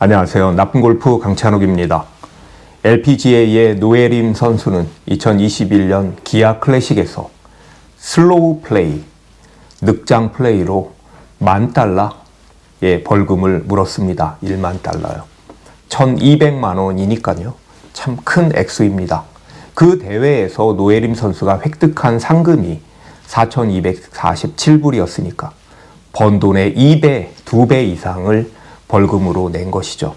안녕하세요. 나쁜골프 강찬욱입니다. LPGA의 노예림 선수는 2021년 기아 클래식에서 슬로우 플레이, 늑장 플레이로 $10,000의 벌금을 물었습니다. 1만 달러요. 1,200만 원이니까요. 참 큰 액수입니다. 그 대회에서 노예림 선수가 획득한 상금이 4,247불이었으니까 번 돈의 2배 이상을 벌금으로 낸 것이죠.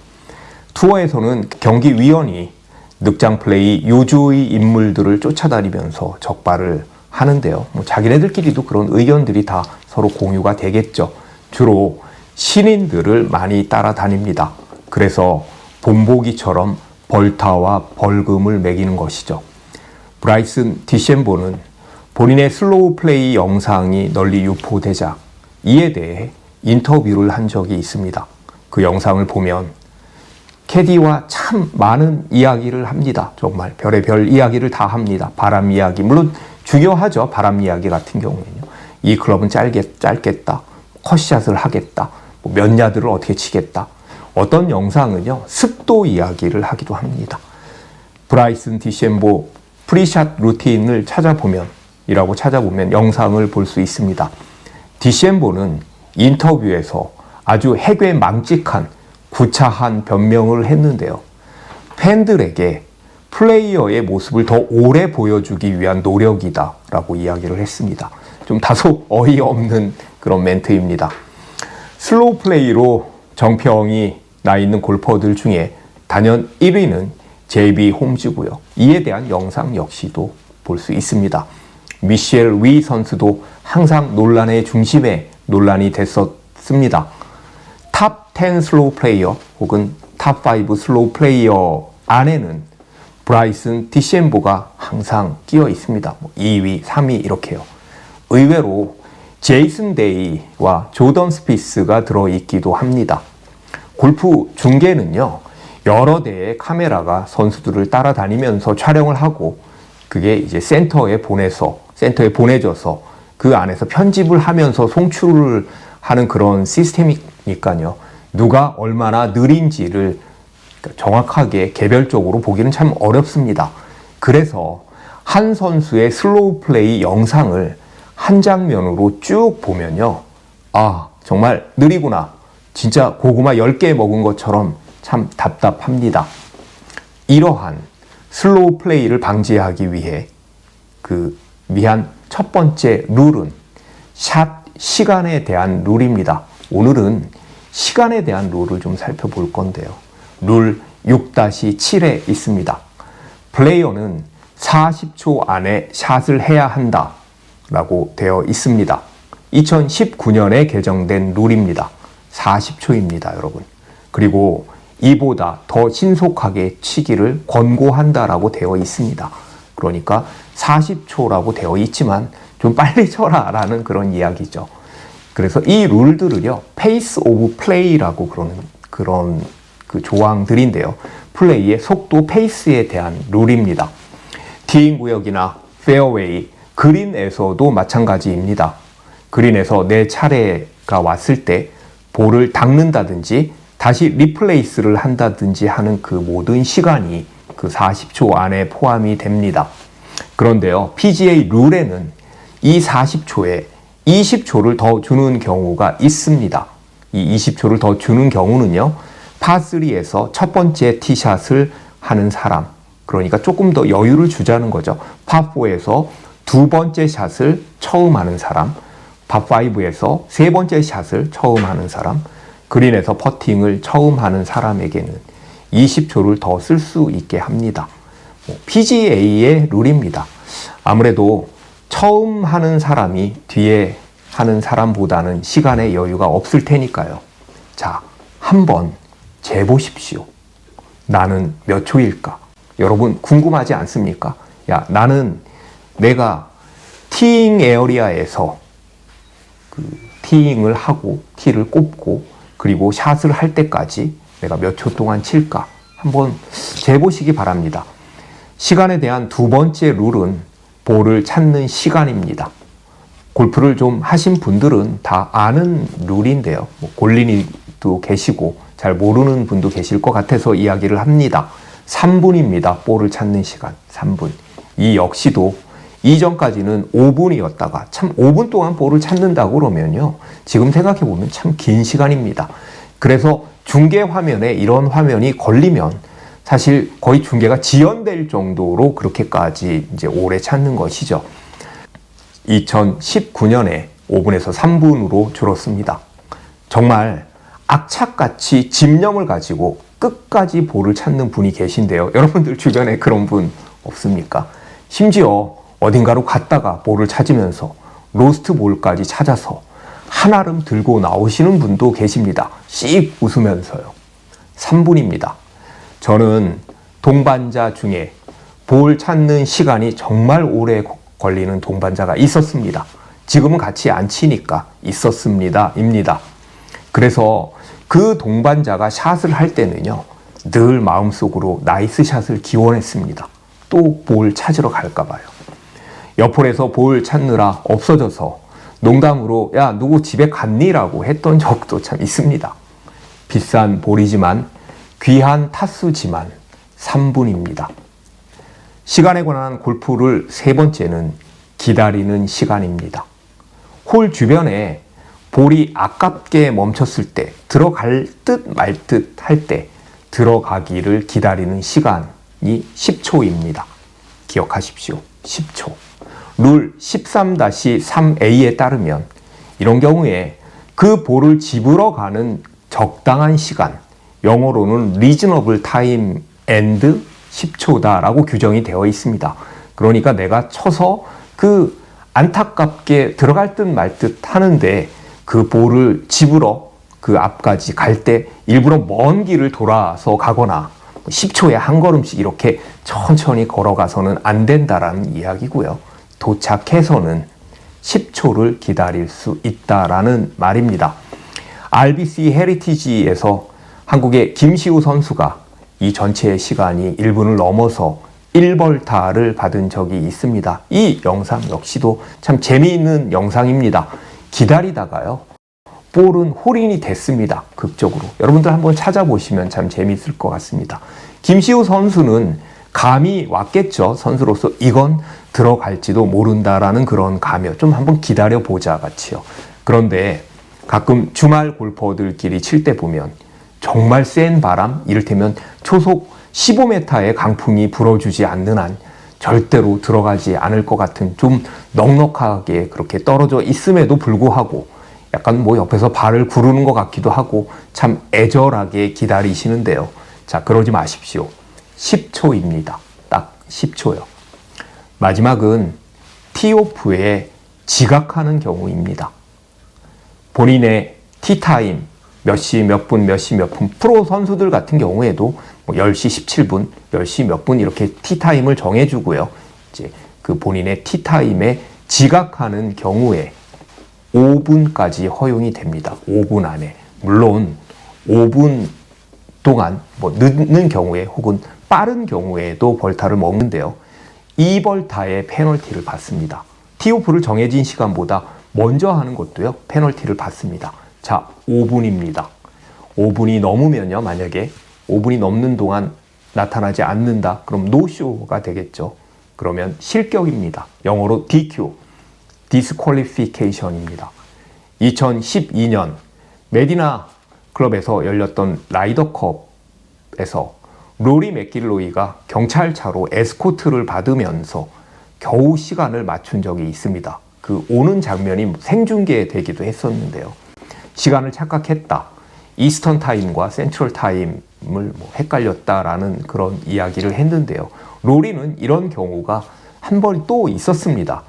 투어에서는 경기위원이 늑장 플레이 요주의 인물들을 쫓아다니면서 적발을 하는데요. 자기네들끼리도 그런 의견들이 다 서로 공유가 되겠죠. 주로 신인들을 많이 따라다닙니다. 그래서 본보기처럼 벌타와 벌금을 매기는 것이죠. 브라이슨 디셈보는 본인의 슬로우 플레이 영상이 널리 유포되자 이에 대해 인터뷰를 한 적이 있습니다. 그 영상을 보면 캐디와 참 많은 이야기를 합니다. 정말 별의별 이야기를 다 합니다. 바람 이야기, 물론 중요하죠. 바람 이야기 같은 경우에는요. 이 클럽은 짧겠다. 컷샷을 하겠다. 몇 야드를 어떻게 치겠다. 어떤 영상은요. 습도 이야기를 하기도 합니다. 브라이슨 디셈보 프리샷 루틴을 찾아보면 영상을 볼 수 있습니다. 디셈보는 인터뷰에서 아주 해괴망측한 구차한 변명을 했는데요. 팬들에게 플레이어의 모습을 더 오래 보여주기 위한 노력이다 라고 이야기를 했습니다. 좀 다소 어이없는 그런 멘트입니다. 슬로우 플레이로 정평이 나 있는 골퍼들 중에 단연 1위는 JB 홈즈고요. 이에 대한 영상 역시도 볼 수 있습니다. 미셸 위 선수도 항상 논란의 중심에 논란이 됐었습니다. 탑 10 슬로우 플레이어 혹은 탑 5 슬로우 플레이어 안에는 브라이슨 디셈보가 항상 끼어 있습니다. 2위, 3위 이렇게요. 의외로 제이슨 데이와 조던 스피스가 들어있기도 합니다. 골프 중계는요. 여러 대의 카메라가 선수들을 따라다니면서 촬영을 하고 그게 이제 센터에 보내져서 그 안에서 편집을 하면서 송출을 하는 그런 시스템이니까요. 누가 얼마나 느린지를 정확하게 개별적으로 보기는 참 어렵습니다. 그래서 한 선수의 슬로우 플레이 영상을 한 장면으로 쭉 보면요. 아, 정말 느리구나. 진짜 고구마 10개 먹은 것처럼 참 답답합니다. 이러한 슬로우 플레이를 방지하기 위한 첫 번째 룰은 샷 시간에 대한 룰입니다. 오늘은 시간에 대한 룰을 좀 살펴볼 건데요. 룰 6-7에 있습니다. 플레이어는 40초 안에 샷을 해야 한다 라고 되어 있습니다. 2019년에 개정된 룰입니다. 40초입니다, 여러분. 그리고 이보다 더 신속하게 치기를 권고한다라고 되어 있습니다. 그러니까 40초라고 되어 있지만 좀 빨리 쳐라 라는 그런 이야기죠. 그래서 이 룰들을요, 페이스 오브 플레이라고 그런 그 조항들인데요. 플레이의 속도, 페이스에 대한 룰입니다. 티잉 구역이나 페어웨이, 그린에서도 마찬가지입니다. 그린에서 내 차례가 왔을 때 볼을 닦는다든지 다시 리플레이스를 한다든지 하는 그 모든 시간이 그 40초 안에 포함이 됩니다. 그런데요, PGA 룰에는 이 40초에 20초를 더 주는 경우가 있습니다. 이 20초를 더 주는 경우는요, 파3에서 첫 번째 티샷을 하는 사람, 그러니까 조금 더 여유를 주자는 거죠. 파4에서 두 번째 샷을 처음 하는 사람, 파5에서 세 번째 샷을 처음 하는 사람, 그린에서 퍼팅을 처음 하는 사람에게는 20초를 더 쓸 수 있게 합니다. PGA의 룰입니다. 아무래도 처음 하는 사람이 뒤에 하는 사람보다는 시간의 여유가 없을 테니까요. 자, 한번 재보십시오. 나는 몇 초일까? 여러분 궁금하지 않습니까? 야, 내가 티잉 에어리아에서 티잉을 하고 티를 꼽고 그리고 샷을 할 때까지 내가 몇 초 동안 칠까? 한번 재보시기 바랍니다. 시간에 대한 두 번째 룰은 볼을 찾는 시간입니다. 골프를 좀 하신 분들은 다 아는 룰인데요. 골린이도 계시고 잘 모르는 분도 계실 것 같아서 이야기를 합니다. 3분입니다. 볼을 찾는 시간 3분. 이 역시도 이전까지는 5분이었다가 참 5분 동안 볼을 찾는다고 그러면요. 지금 생각해보면 참 긴 시간입니다. 그래서 중계 화면에 이런 화면이 걸리면 사실 거의 중계가 지연될 정도로 그렇게까지 이제 오래 찾는 것이죠. 2019년에 5분에서 3분으로 줄었습니다. 정말 악착같이 집념을 가지고 끝까지 볼을 찾는 분이 계신데요. 여러분들 주변에 그런 분 없습니까? 심지어 어딘가로 갔다가 볼을 찾으면서 로스트 볼까지 찾아서 한아름 들고 나오시는 분도 계십니다. 씩 웃으면서요. 3분입니다. 저는 동반자 중에 볼 찾는 시간이 정말 오래 걸리는 동반자가 있었습니다. 지금은 같이 안 치니까 있었습니다. 입니다. 그래서 그 동반자가 샷을 할 때는요. 늘 마음속으로 나이스 샷을 기원했습니다. 또 볼 찾으러 갈까 봐요. 옆홀에서 볼 찾느라 없어져서 농담으로 야 누구 집에 갔니? 라고 했던 적도 참 있습니다. 비싼 볼이지만 귀한 타수지만 3분입니다. 시간에 관한 골프를 세 번째는 기다리는 시간입니다. 홀 주변에 볼이 아깝게 멈췄을 때 들어갈 듯 말 듯 할 때 들어가기를 기다리는 시간이 10초입니다. 기억하십시오. 10초. 룰 13-3A에 따르면 이런 경우에 그 볼을 집으러 가는 적당한 시간, 영어로는 reasonable time and 10초다라고 규정이 되어 있습니다. 그러니까 내가 쳐서 그 안타깝게 들어갈 듯 말 듯 하는데 그 볼을 집으러 그 앞까지 갈 때 일부러 먼 길을 돌아서 가거나 10초에 한 걸음씩 이렇게 천천히 걸어가서는 안 된다라는 이야기고요. 도착해서는 10초를 기다릴 수 있다라는 말입니다. RBC 헤리티지에서 한국의 김시우 선수가 이 전체의 시간이 1분을 넘어서 1벌타를 받은 적이 있습니다. 이 영상 역시도 참 재미있는 영상입니다. 기다리다가요. 볼은 홀인이 됐습니다. 극적으로. 여러분들 한번 찾아보시면 참 재미있을 것 같습니다. 김시우 선수는 감이 왔겠죠. 선수로서 이건 들어갈지도 모른다라는 그런 감이요. 좀 한번 기다려보자 같이요. 그런데 가끔 주말 골퍼들끼리 칠 때 보면 정말 센 바람, 이를테면 초속 15m의 강풍이 불어주지 않는 한 절대로 들어가지 않을 것 같은 좀 넉넉하게 그렇게 떨어져 있음에도 불구하고 약간 뭐 옆에서 발을 구르는 것 같기도 하고 참 애절하게 기다리시는데요. 자, 그러지 마십시오. 10초입니다. 딱 10초요. 마지막은 티오프에 지각하는 경우입니다. 본인의 티타임 몇 시 몇 분 몇 시 몇 분 프로 선수들 같은 경우에도 뭐 10시 17분, 10시 몇 분 이렇게 티타임을 정해주고요. 이제 그 본인의 티타임에 지각하는 경우에 5분까지 허용이 됩니다. 5분 안에. 물론 5분 동안 뭐 늦는 경우에 혹은 빠른 경우에도 벌타를 먹는데요. 이 벌타에 페널티를 받습니다. 티오프를 정해진 시간보다 먼저 하는 것도요. 페널티를 받습니다. 자, 5분입니다. 5분이 넘으면요. 만약에 5분이 넘는 동안 나타나지 않는다. 그럼 노쇼가 되겠죠. 그러면 실격입니다. 영어로 DQ, 디스퀄리피케이션입니다. 2012년 메디나 클럽에서 열렸던 라이더컵에서 로리 맥길로이가 경찰차로 에스코트를 받으면서 겨우 시간을 맞춘 적이 있습니다. 그 오는 장면이 생중계되기도 했었는데요. 시간을 착각했다. 이스턴 타임과 센트럴 타임을 헷갈렸다라는 그런 이야기를 했는데요. 로리는 이런 경우가 한 번 또 있었습니다.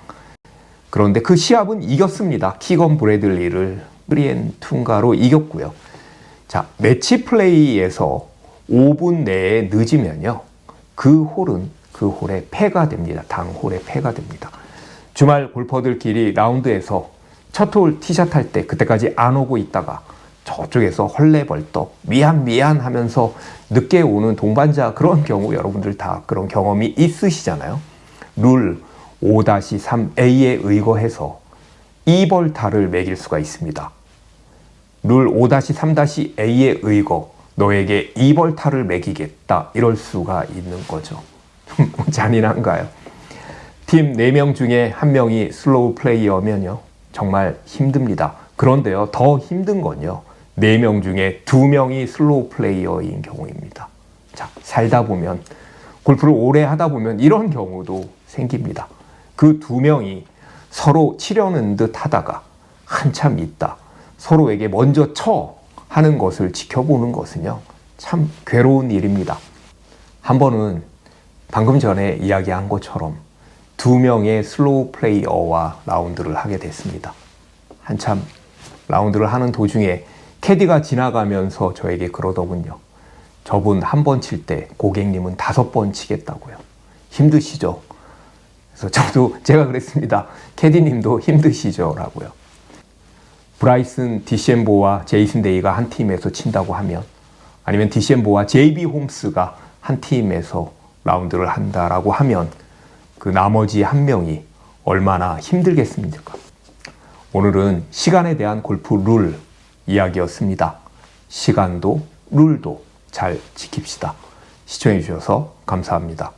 그런데 그 시합은 이겼습니다. 키건 브래들리를 3&2가로 이겼고요. 자, 매치 플레이에서 5분 내에 늦으면요. 그 홀에 패가 됩니다. 당홀에 패가 됩니다. 주말 골퍼들끼리 라운드에서 첫 홀 티샷 할 때 그때까지 안 오고 있다가 저쪽에서 헐레벌떡 미안 하면서 늦게 오는 동반자, 그런 경우 여러분들 다 그런 경험이 있으시잖아요. 룰 5-3A에 의거해서 2벌타를 매길 수가 있습니다. 룰 5-3-A에 의거 너에게 2벌타를 매기겠다 이럴 수가 있는 거죠. 잔인한가요? 팀 4명 중에 1명이 슬로우 플레이어면요 정말 힘듭니다. 그런데요 더 힘든 건요 4명 중에 2명이 슬로우 플레이어인 경우입니다. 자, 살다 보면 골프를 오래 하다 보면 이런 경우도 생깁니다. 그 2명이 서로 치려는 듯 하다가 한참 있다 서로에게 먼저 쳐 하는 것을 지켜보는 것은요 참 괴로운 일입니다. 한 번은 방금 전에 이야기한 것처럼 2명의 슬로우 플레이어와 라운드를 하게 됐습니다. 한참 라운드를 하는 도중에 캐디가 지나가면서 저에게 그러더군요. 저분 한 번 칠 때 고객님은 5번 치겠다고요. 힘드시죠? 그래서 제가 그랬습니다. 캐디님도 힘드시죠? 라고요. 브라이슨 디셈보와 제이슨 데이가 한 팀에서 친다고 하면 아니면 디셈보와 JB 홈스가 한 팀에서 라운드를 한다라고 하면 그 나머지 1명이 얼마나 힘들겠습니까? 오늘은 시간에 대한 골프 룰 이야기였습니다. 시간도 룰도 잘 지킵시다. 시청해 주셔서 감사합니다.